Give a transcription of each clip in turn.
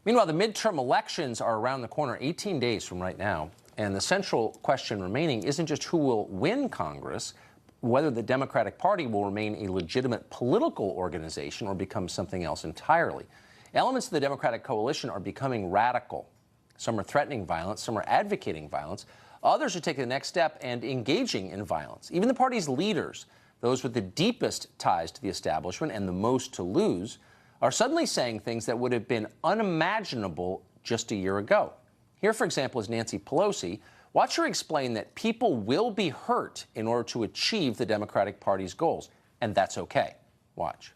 Meanwhile, the midterm elections are around the corner, 18 days from right now. And the central question remaining isn't just who will win Congress, whether the Democratic Party will remain a legitimate political organization or become something else entirely. Elements of the Democratic coalition are becoming radical. Some are threatening violence, some are advocating violence. Others are taking the next step and engaging in violence. Even the party's leaders, those with the deepest ties to the establishment and the most to lose, are suddenly saying things that would have been unimaginable just a year ago. Here, for example, is Nancy Pelosi. Watch her explain that people will be hurt in order to achieve the Democratic Party's goals, and that's okay. Watch.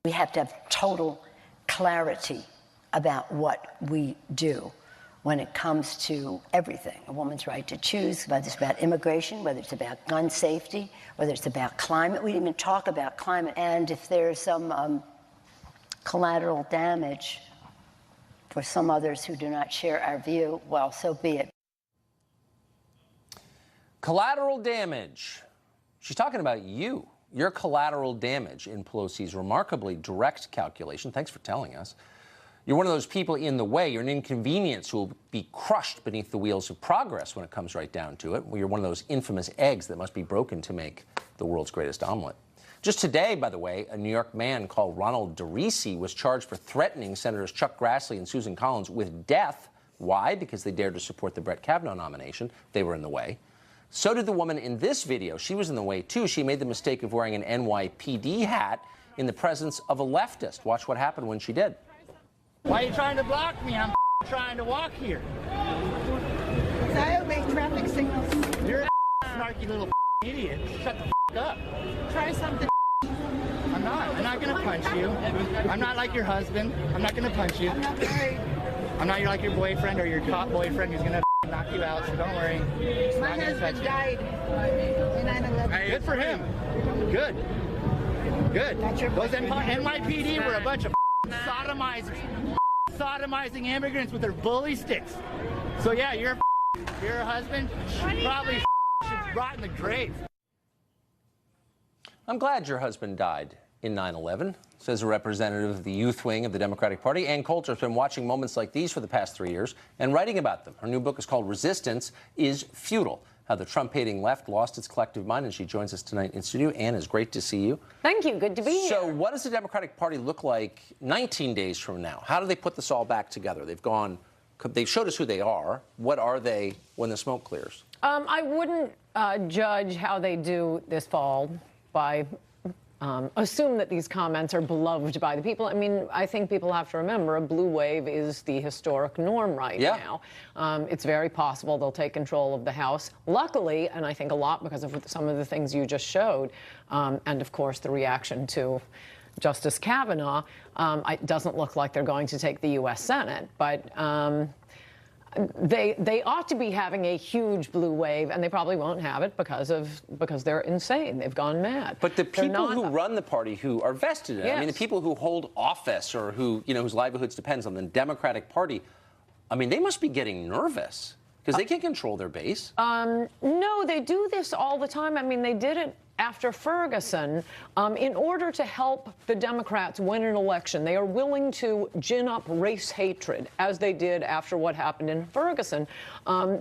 We have to have total clarity about what we do when it comes to everything. A woman's right to choose, whether it's about immigration, whether it's about gun safety, whether it's about climate. We didn't even talk about climate. And if there's some collateral damage for some others who do not share our view, well, so be it. Collateral damage. She's talking about you. Your collateral damage in Pelosi's remarkably direct calculation. Thanks for telling us. You're one of those people in the way. You're an inconvenience who will be crushed beneath the wheels of progress when it comes right down to it. You're one of those infamous eggs that must be broken to make the world's greatest omelet. Just today, by the way, a New York man called Ronald DeRisi was charged for threatening Senators Chuck Grassley and Susan Collins with death. Why? Because they dared to support the Brett Kavanaugh nomination. They were in the way. So did the woman in this video. She was in the way, too. She made the mistake of wearing an NYPD hat in the presence of a leftist. Watch what happened when she did. Why are you trying to block me? I'm trying to walk here. I obey traffic signals. You're a snarky little idiot. Shut the up. Try something. I'm not going to punch you. I'm not like your husband. I'm not going to punch you. I'm not worried. I'm not like your boyfriend or your cop boyfriend who's going to knock you out, so don't worry. My husband died in 9/11. Good for him. Good. Good. Those NYPD were a bunch of sodomizing immigrants with their bully sticks. So yeah, your husband probably should rot in the grave. I'm glad your husband died in 9/11, says a representative of the youth wing of the Democratic Party. Ann Coulter has been watching moments like these for the past 3 years and writing about them. Her new book is called Resistance is Futile: How the Trump-Hating Left Lost Its Collective Mind, and she joins us tonight in studio. Ann, it's great to see you. Thank you. Good to be here. So what does the Democratic Party look like 19 days from now? How do they put this all back together? They've showed us who they are. What are they when the smoke clears? I wouldn't judge how they do this fall by assume that these comments are beloved by the people. I mean, I think people have to remember a blue wave is the historic norm right now. It's very possible they'll take control of the House. Luckily, and I think a lot because of some of the things you just showed, and of course the reaction to Justice Kavanaugh, it doesn't look like they're going to take the U.S. Senate, but they ought to be having a huge blue wave, and they probably won't have it because they're insane. They've gone mad. But the people who run the party, who are vested in it, I mean, the people who hold office or who, whose livelihoods depends on the Democratic Party, I mean, they must be getting nervous because they can't control their base. No, they do this all the time. I mean, they did it after Ferguson. In order to help the Democrats win an election, they are willing to gin up race hatred, as they did after what happened in Ferguson.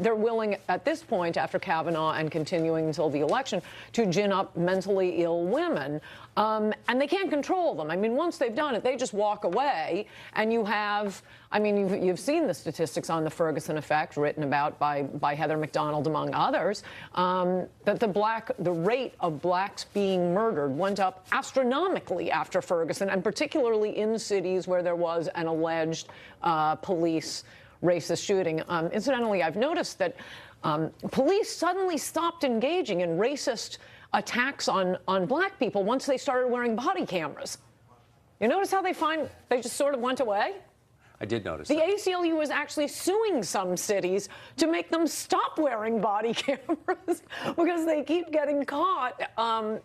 They're willing, at this point, after Kavanaugh and continuing until the election, to gin up mentally ill women. And they can't control them. I mean, once they've done it, they just walk away. And you have, I mean, you've seen the statistics on the Ferguson effect written about by Heather McDonald, among others, that the rate of blacks being murdered went up astronomically after Ferguson, and particularly in cities where there was an alleged police racist shooting. Incidentally, I've noticed that police suddenly stopped engaging in racist attacks on black people once they started wearing body cameras. You notice how they just sort of went away? I did notice the that. ACLU is actually suing some cities to make them stop wearing body cameras because they keep getting caught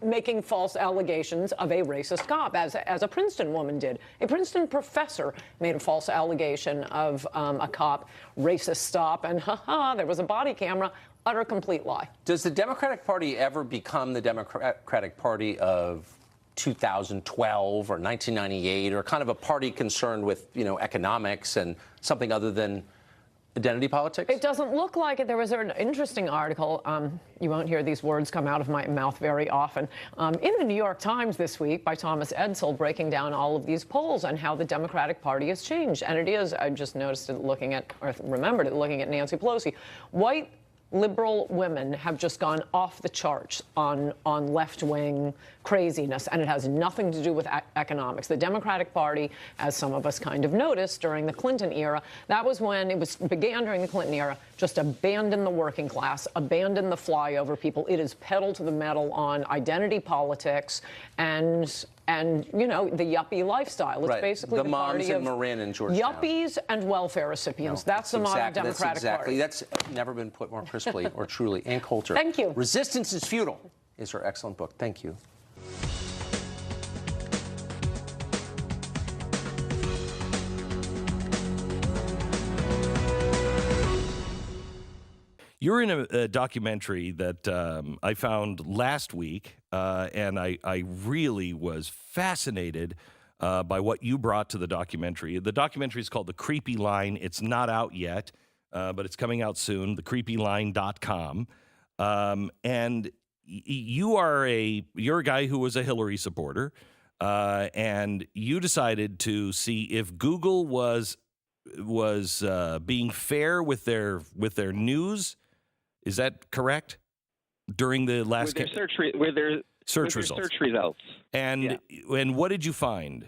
making false allegations of a racist cop, as a Princeton woman did. A Princeton professor made a false allegation of a cop racist stop, and there was a body camera. Utter complete lie. Does the Democratic Party ever become the Democratic Party of 2012 or 1998, or kind of a party concerned with, economics and something other than identity politics? It doesn't look like it. There was an interesting article. You won't hear these words come out of my mouth very often. In the New York Times this week by Thomas Edsall, breaking down all of these polls and how the Democratic Party has changed. And it is, I just noticed it looking at, or remembered it looking at Nancy Pelosi. White liberal women have just gone off the charts on left-wing craziness, and it has nothing to do with economics. The Democratic Party, as some of us kind of noticed during the Clinton era, that was when began during the Clinton era, just abandon the working class, abandon the flyover people. It is pedal to the metal on identity politics and the yuppie lifestyle. It's basically the moms party in of Marin and Georgetown. Yuppies and welfare recipients. That's the modern Democratic Party. That's never been put more crisply or truly. Ann Coulter. Thank you. Resistance is Futile is her excellent book. Thank you. You're in a documentary that I found last week, and I really was fascinated by what you brought to the documentary. The documentary is called The Creepy Line. It's not out yet, but it's coming out soon, thecreepyline.com. And you're a guy who was a Hillary supporter, and you decided to see if Google was being fair with their news. Is that correct? During the last with their search results. And what did you find?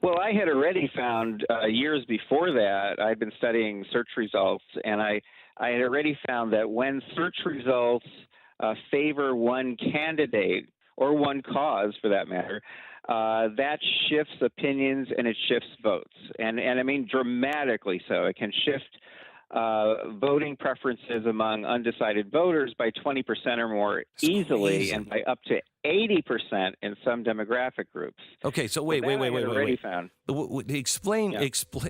Well, I had already found years before that. I'd been studying search results, and I had already found that when search results favor one candidate or one cause, for that matter, that shifts opinions and it shifts votes, and I mean dramatically so. It can shift voting preferences among undecided voters by 20% or more easily, and by up to 80% in some demographic groups. Okay, so wait. Found.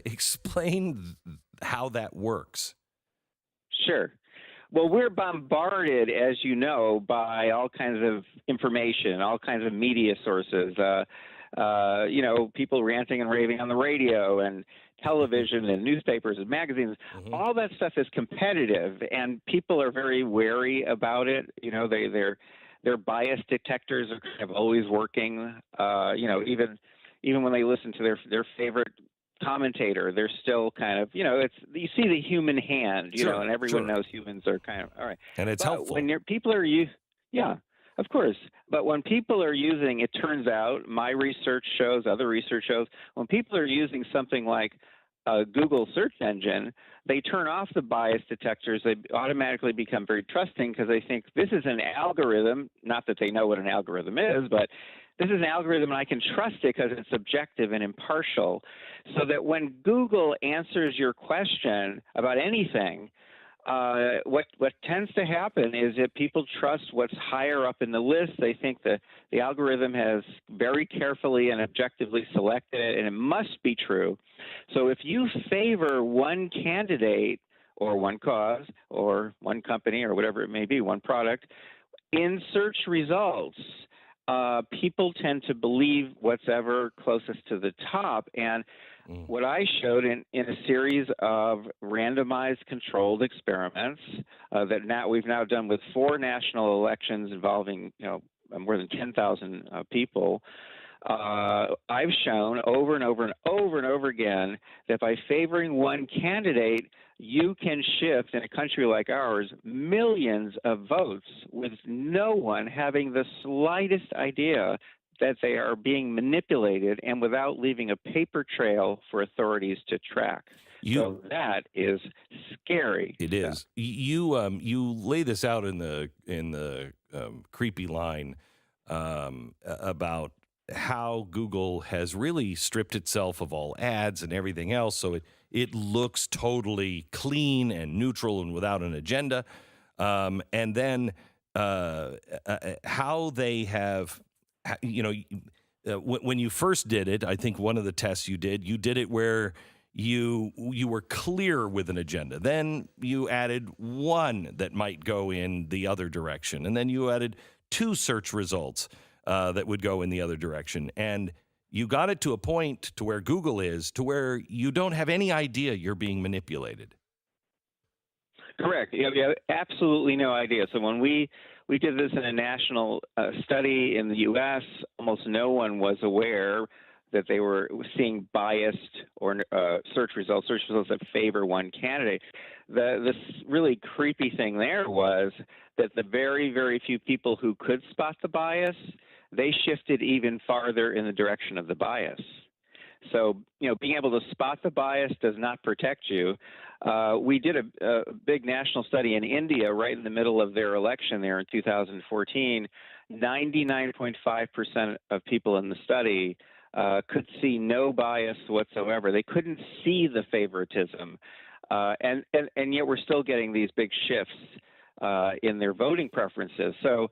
Explain how that works. Sure. Well, we're bombarded, as you know, by all kinds of information, all kinds of media sources. People ranting and raving on the radio and television and newspapers and magazines. Mm-hmm. All that stuff is competitive, and people are very wary about it. Their bias detectors are kind of always working. Even when they listen to their favorite commentator, they're still kind of, you see the human hand, and everyone knows humans are kind of all right. And it's helpful when people are of course. But when people are using, it turns out, my research shows, other research shows, when people are using something like a Google search engine, they turn off the bias detectors. They automatically become very trusting because they think this is an algorithm, not that they know what an algorithm is, but this is an algorithm and I can trust it because it's objective and impartial. So that when Google answers your question about anything, what tends to happen is that people trust what's higher up in the list. They think that the algorithm has very carefully and objectively selected it, and it must be true. So if you favor one candidate or one cause or one company or whatever it may be, one product, in search results, people tend to believe what's ever closest to the top. And what I showed in a series of randomized controlled experiments that we've now done with 4 national elections involving more than 10,000 people, I've shown over and over and over and over again that by favoring one candidate, you can shift, in a country like ours, millions of votes with no one having the slightest idea that they are being manipulated, and without leaving a paper trail for authorities to track. So that is scary. It is. You lay this out in the creepy line about how Google has really stripped itself of all ads and everything else, so it looks totally clean and neutral and without an agenda. And then how they have, when you first did it, I think one of the tests you did it where you were clear with an agenda. Then you added one that might go in the other direction, and then you added 2 search results. that would go in the other direction. And you got it to a point to where Google is, to where you don't have any idea you're being manipulated. Correct. You have absolutely no idea. So when we did this in a national study in the U.S., almost no one was aware that they were seeing biased or search results that favor one candidate. This really creepy thing there was that the very, very few people who could spot the bias, they shifted even farther in the direction of the bias. So, being able to spot the bias does not protect you. We did a big national study in India right in the middle of their election there in 2014. 99.5% of people in the study could see no bias whatsoever. They couldn't see the favoritism. And yet we're still getting these big shifts in their voting preferences. So,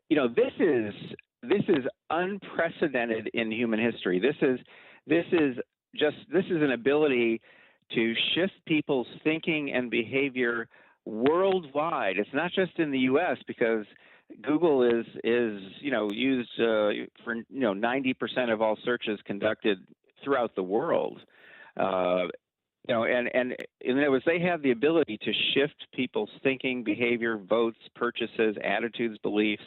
this is unprecedented in human history. This is an ability to shift people's thinking and behavior worldwide. It's not just in the U.S. because Google is used for 90% of all searches conducted throughout the world. And in other words, they have the ability to shift people's thinking, behavior, votes, purchases, attitudes, beliefs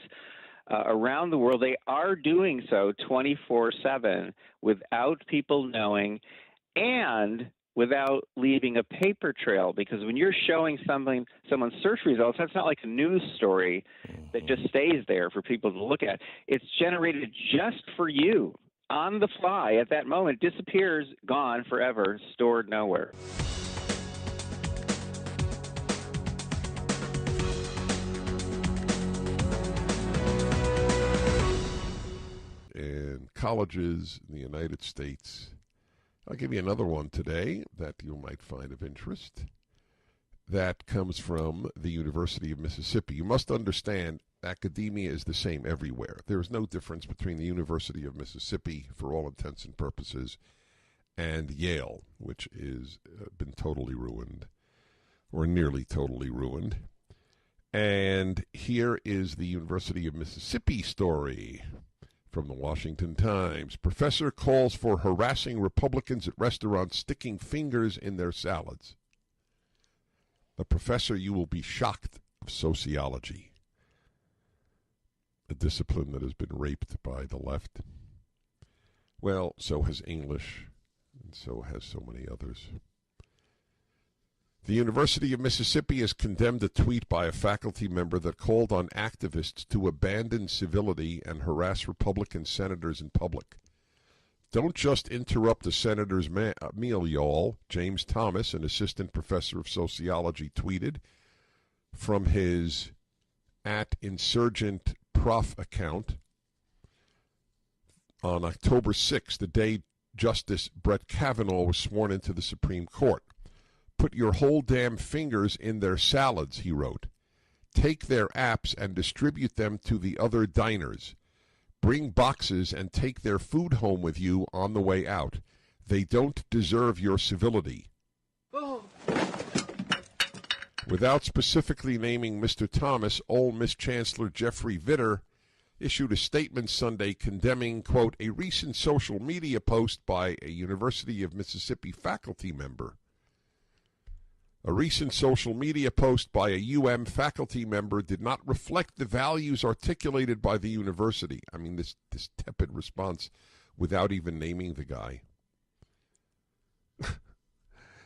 around the world. They are doing so 24/7 without people knowing and without leaving a paper trail. Because when you're showing someone's search results, that's not like a news story that just stays there for people to look at. It's generated just for you on the fly at that moment, disappears, gone forever, stored nowhere. In colleges in the United States, I'll give you another one today that you might find of interest. That comes from the University of Mississippi. You must understand, academia is the same everywhere. There is no difference between the University of Mississippi, for all intents and purposes, and Yale, which is been totally ruined, or nearly totally ruined. And here is the University of Mississippi story from the Washington Times. Professor calls for harassing Republicans at restaurants sticking fingers in their salads. The professor, you will be shocked, of sociology, a discipline that has been raped by the left. Well, so has English, and so has so many others. The University of Mississippi has condemned a tweet by a faculty member that called on activists to abandon civility and harass Republican senators in public. Don't just interrupt the senator's meal, y'all, James Thomas, an assistant professor of sociology, tweeted from his @InsurgentProf account on October 6th, the day Justice Brett Kavanaugh was sworn into the Supreme Court. Put your whole damn fingers in their salads, he wrote. Take their apps and distribute them to the other diners. Bring boxes and take their food home with you on the way out. They don't deserve your civility. Oh. Without specifically naming Mr. Thomas, Ole Miss Chancellor Jeffrey Vitter issued a statement Sunday condemning, quote, a recent social media post by a University of Mississippi faculty member. A recent social media post by a UM faculty member did not reflect the values articulated by the university. I mean, this tepid response without even naming the guy.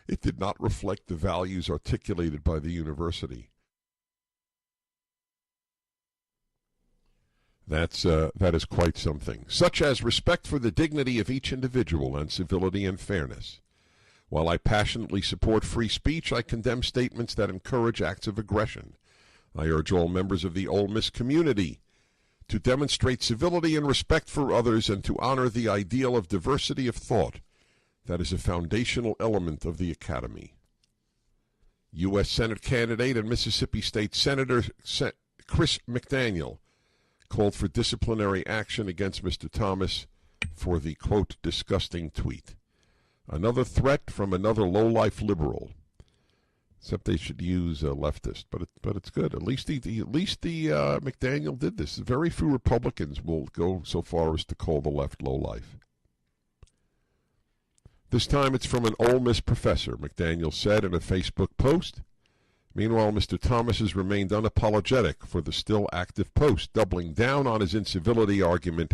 It did not reflect the values articulated by the university. That is quite something. Such as respect for the dignity of each individual and civility and fairness. While I passionately support free speech, I condemn statements that encourage acts of aggression. I urge all members of the Ole Miss community to demonstrate civility and respect for others and to honor the ideal of diversity of thought that is a foundational element of the academy. U.S. Senate candidate and Mississippi State Senator Chris McDaniel called for disciplinary action against Mr. Thomas for the, quote, disgusting tweet. Another threat from another low-life liberal. Except they should use a leftist, but it's good. At least the McDaniel did this. Very few Republicans will go so far as to call the left lowlife. This time it's from an Ole Miss professor, McDaniel said in a Facebook post. Meanwhile, Mr. Thomas has remained unapologetic for the still active post, doubling down on his incivility argument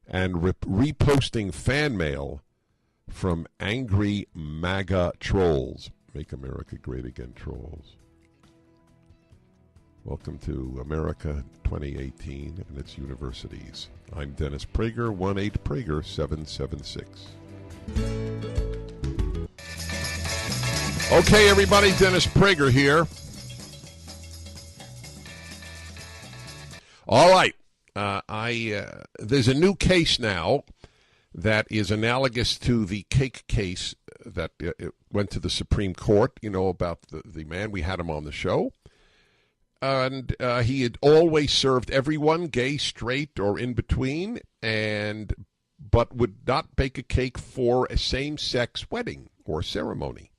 and reposting fan mail from angry MAGA trolls. Make America Great Again trolls. Welcome to America 2018 and its universities. I'm Dennis Prager, 1-8-PRAGER-776. Okay, everybody, Dennis Prager here. All right. There's a new case now that is analogous to the cake case that went to the Supreme Court, you know, about the man. We had him on the show. And he had always served everyone, gay, straight, or in between, but would not bake a cake for a same-sex wedding or ceremony.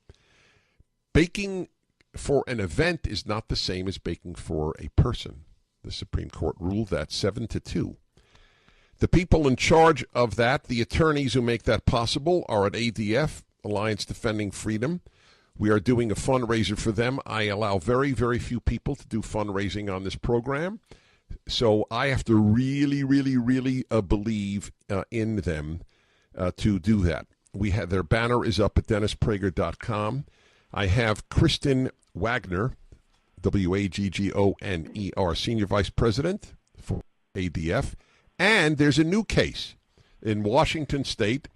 Baking for an event is not the same as baking for a person. The Supreme Court ruled that 7-2. The people in charge of that, the attorneys who make that possible, are at ADF, Alliance Defending Freedom. We are doing a fundraiser for them. I allow very, very few people to do fundraising on this program. So I have to really, really, really believe in them to do that. Their banner is up at DennisPrager.com. I have Kristen Wagner, Waggoner, Senior Vice President for ADF. And there's a new case in Washington State.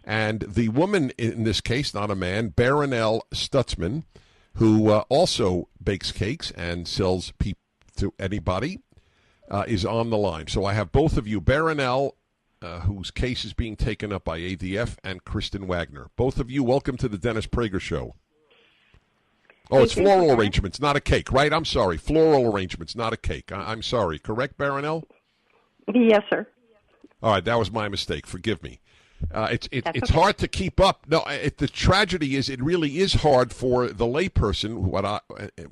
And the woman in this case, not a man, Baronelle Stutzman, who also bakes cakes and sells to anybody, is on the line. So I have both of you, Baronelle, whose case is being taken up by ADF, and Kristen Wagner. Both of you, welcome to the Dennis Prager Show. Oh, it's floral arrangements, not a cake, right? I'm sorry. Floral arrangements, not a cake. I'm sorry. Correct, Baronelle? Yes, sir. All right, that was my mistake. Forgive me. It's hard to keep up. No, the tragedy is it really is hard for the layperson,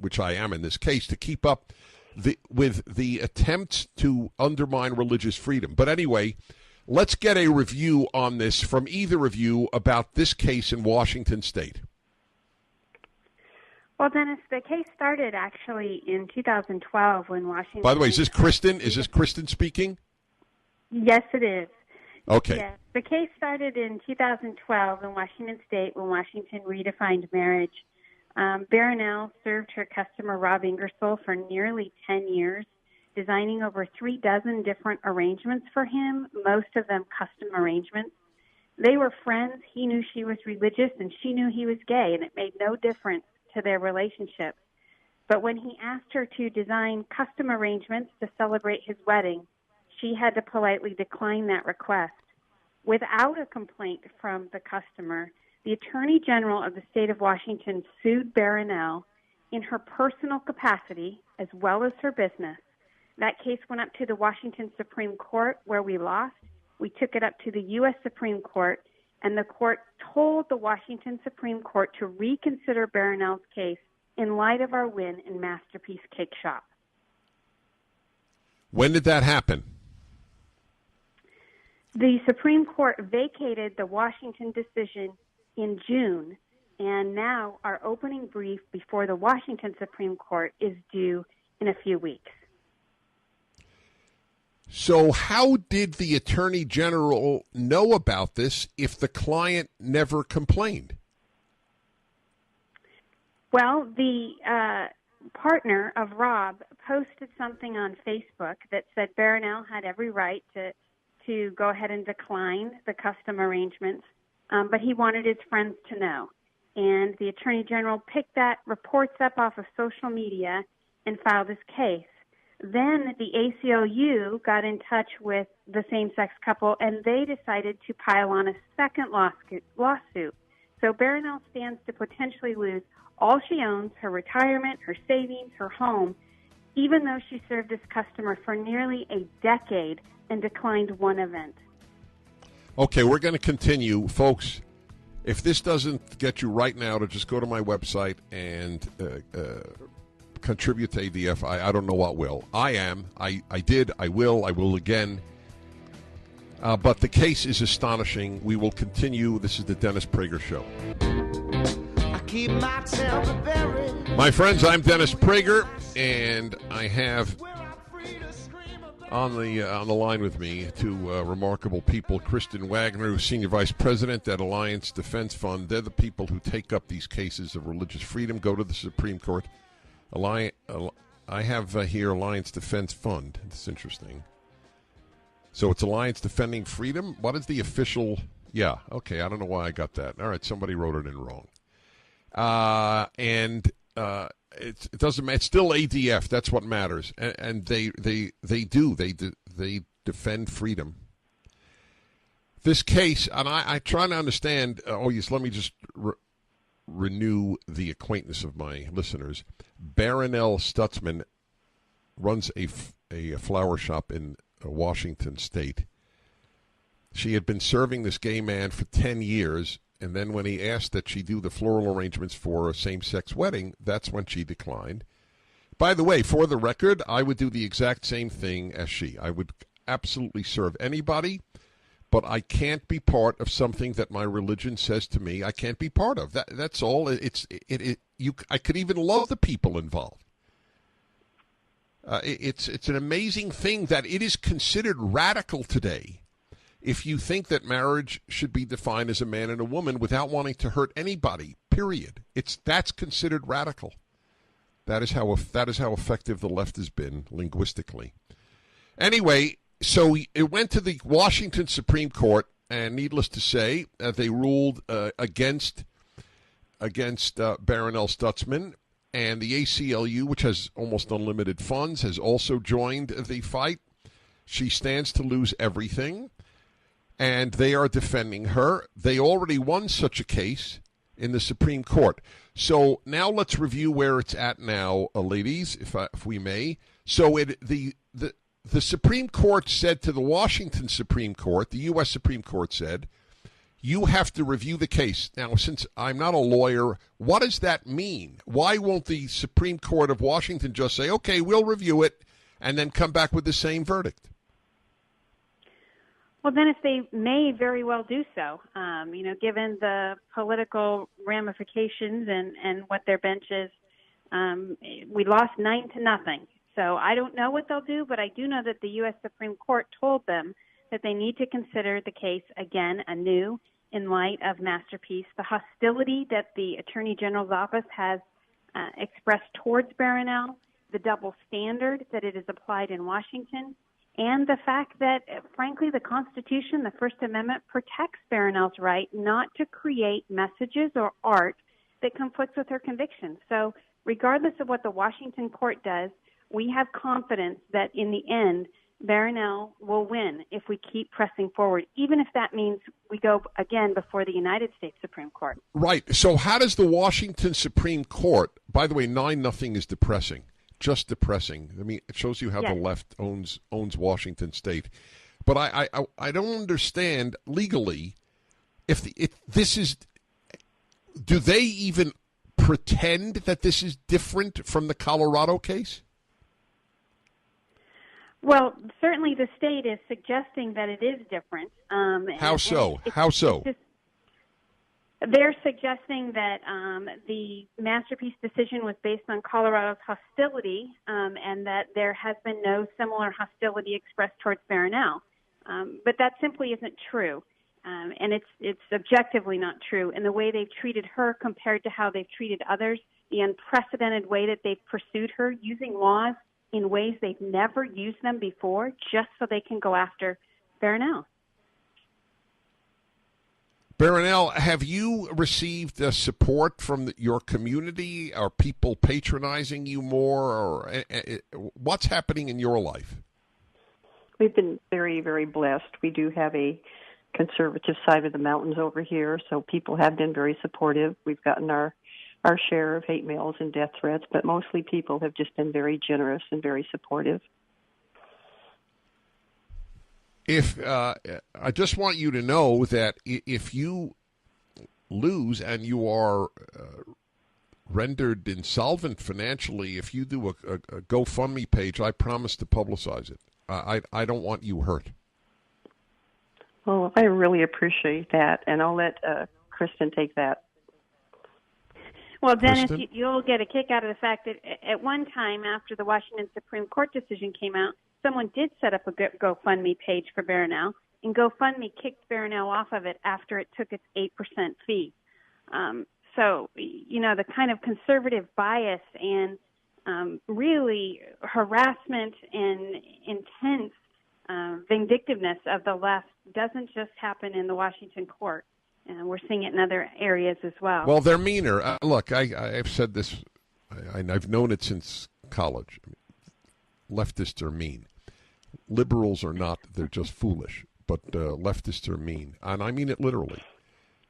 which I am in this case, to keep up with the attempts to undermine religious freedom. But anyway, let's get a review on this from either of you about this case in Washington State. Well, Dennis, the case started actually in 2012 when Washington... By the way, is this Kristen? Is this Kristen speaking? Yes, it is. Okay. Yes. The case started in 2012 in Washington State when Washington redefined marriage. Baronelle served her customer, Rob Ingersoll, for nearly 10 years, designing over 36 different arrangements for him, most of them custom arrangements. They were friends. He knew she was religious, and she knew he was gay, and it made no difference to their relationship. But when he asked her to design custom arrangements to celebrate his wedding, she had to politely decline that request. Without a complaint from the customer, the Attorney General of the state of Washington sued Baronelle in her personal capacity as well as her business. That case went up to the Washington Supreme Court, where we lost. We took it up to the U.S. Supreme Court, and the court told the Washington Supreme Court to reconsider Baronelle's case in light of our win in Masterpiece Cake Shop. When did that happen? The Supreme Court vacated the Washington decision in June, and now our opening brief before the Washington Supreme Court is due in a few weeks. So how did the Attorney General know about this if the client never complained? Well, the partner of Rob posted something on Facebook that said Baronelle had every right to go ahead and decline the custom arrangements, but he wanted his friends to know. And the Attorney General picked that reports up off of social media and filed this case. Then the ACLU got in touch with the same-sex couple, and they decided to pile on a second lawsuit. So Baronelle stands to potentially lose all she owns, her retirement, her savings, her home, even though she served this customer for nearly a decade and declined one event. Okay, we're going to continue. Folks, If this doesn't get you right now to just go to my website and contribute to ADF, I don't know what will. I am. I did. I will again. But the case is astonishing. We will continue. This is the Dennis Prager Show. My friends, I'm Dennis Prager, and I have on the line with me two remarkable people. Kristen Wagner, who's Senior Vice President at Alliance Defense Fund. They're the people who take up these cases of religious freedom, go to the Supreme Court. I have here Alliance Defense Fund. It's interesting. So it's Alliance Defending Freedom. What is the official? Yeah, okay. I don't know why I got that. All right, somebody wrote it in wrong. It doesn't matter. It's still ADF. That's what matters. And they defend freedom. This case, and I try to understand. Yes, let me just renew the acquaintance of my listeners. Baronelle Stutzman runs a flower shop in Washington State. She had been serving this gay man for 10 years, and then when he asked that she do the floral arrangements for a same-sex wedding, that's when she declined. By the way, for the record, I would do the exact same thing as she. I would absolutely serve anybody, but I can't be part of something that my religion says to me I can't be part of. That's all. I could even love the people involved. It's an amazing thing that it is considered radical today if you think that marriage should be defined as a man and a woman without wanting to hurt anybody, period. That's considered radical. That is how effective the left has been linguistically. Anyway, so it went to the Washington Supreme Court, and needless to say, they ruled against Baronelle Stutzman. And the ACLU, which has almost unlimited funds, has also joined the fight. She stands to lose everything, and they are defending her. They already won such a case in the Supreme Court. So now let's review where it's at now, ladies, if we may. So the Supreme Court said to the Washington Supreme Court, the U.S. Supreme Court said, you have to review the case. Now, since I'm not a lawyer, what does that mean? Why won't the Supreme Court of Washington just say, okay, we'll review it, and then come back with the same verdict? Well, Dennis, they may very well do so, given the political ramifications and what their bench is. We lost 9-0. So I don't know what they'll do, but I do know that the U.S. Supreme Court told them that they need to consider the case again anew in light of Masterpiece. The hostility that the Attorney General's office has expressed towards Baronelle, the double standard that it is applied in Washington, and the fact that, frankly, the Constitution, the First Amendment, protects Baronelle's right not to create messages or art that conflicts with her convictions. So regardless of what the Washington court does, we have confidence that in the end, Baronelle will win if we keep pressing forward, even if that means we go again before the United States Supreme Court. Right. So how does the Washington Supreme Court, by the way, 9-0 is depressing, just depressing. I mean, it shows you how the left owns Washington State. But I don't understand legally if this is, do they even pretend that this is different from the Colorado case? Well, certainly the state is suggesting that it is different. How so? How so? They're suggesting that the Masterpiece decision was based on Colorado's hostility and that there has been no similar hostility expressed towards Baronelle. But that simply isn't true. And it's objectively not true. And the way they've treated her compared to how they've treated others, the unprecedented way that they've pursued her using laws in ways they've never used them before just so they can go after Baronelle. Baronelle, have you received support from your community? Are people patronizing you more? Or what's happening in your life? We've been very, very blessed. We do have a conservative side of the mountains over here, so people have been very supportive. We've gotten our share of hate mails and death threats, but mostly people have just been very generous and very supportive. I just want you to know that if you lose, and you are rendered insolvent financially if you do a GoFundMe page. I promise to publicize it. I don't want you hurt. Well, I really appreciate that, and I'll let Kristen take that. Well, Dennis, Kristen? you'll get a kick out of the fact that at one time after the Washington Supreme Court decision came out, someone did set up a GoFundMe page for Baronel, and GoFundMe kicked Baronel off of it after it took its 8% fee. So, the kind of conservative bias and really harassment and intense vindictiveness of the left doesn't just happen in the Washington court. We're seeing it in other areas as well. Well, they're meaner. Look, I've said this, and I've known it since college. Leftists are mean. Liberals are not. They're just foolish. But leftists are mean. And I mean it literally.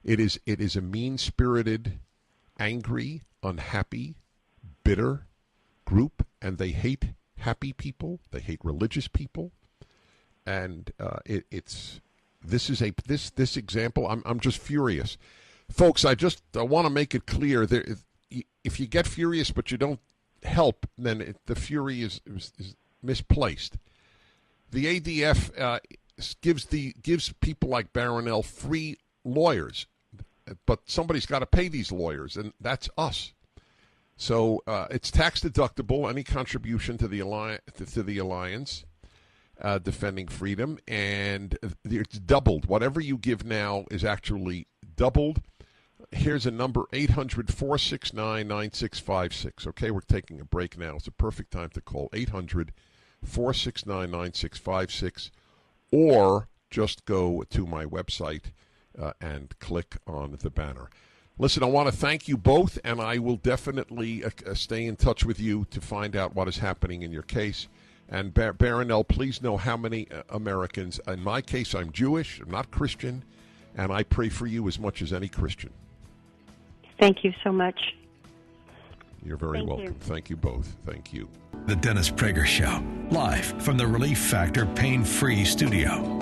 It is a mean-spirited, angry, unhappy, bitter group, and they hate happy people. They hate religious people. And this example. I'm just furious, folks. I want to make it clear that if you get furious but you don't help, then the fury is misplaced. The ADF gives people like Baronel free lawyers, but somebody's got to pay these lawyers, and that's us. So it's tax deductible. Any contribution to the alliance. Defending freedom, and it's doubled. Whatever you give now is actually doubled. Here's a number, 800-469-9656. Okay, we're taking a break now. It's a perfect time to call, 800-469-9656, or just go to my website and click on the banner. Listen, I want to thank you both, and I will definitely stay in touch with you to find out what is happening in your case. And Baronel, please know how many Americans, in my case, I'm Jewish, I'm not Christian, and I pray for you as much as any Christian. Thank you so much. You're very welcome. Thank you both. Thank you. The Dennis Prager Show, live from the Relief Factor Pain-Free Studio.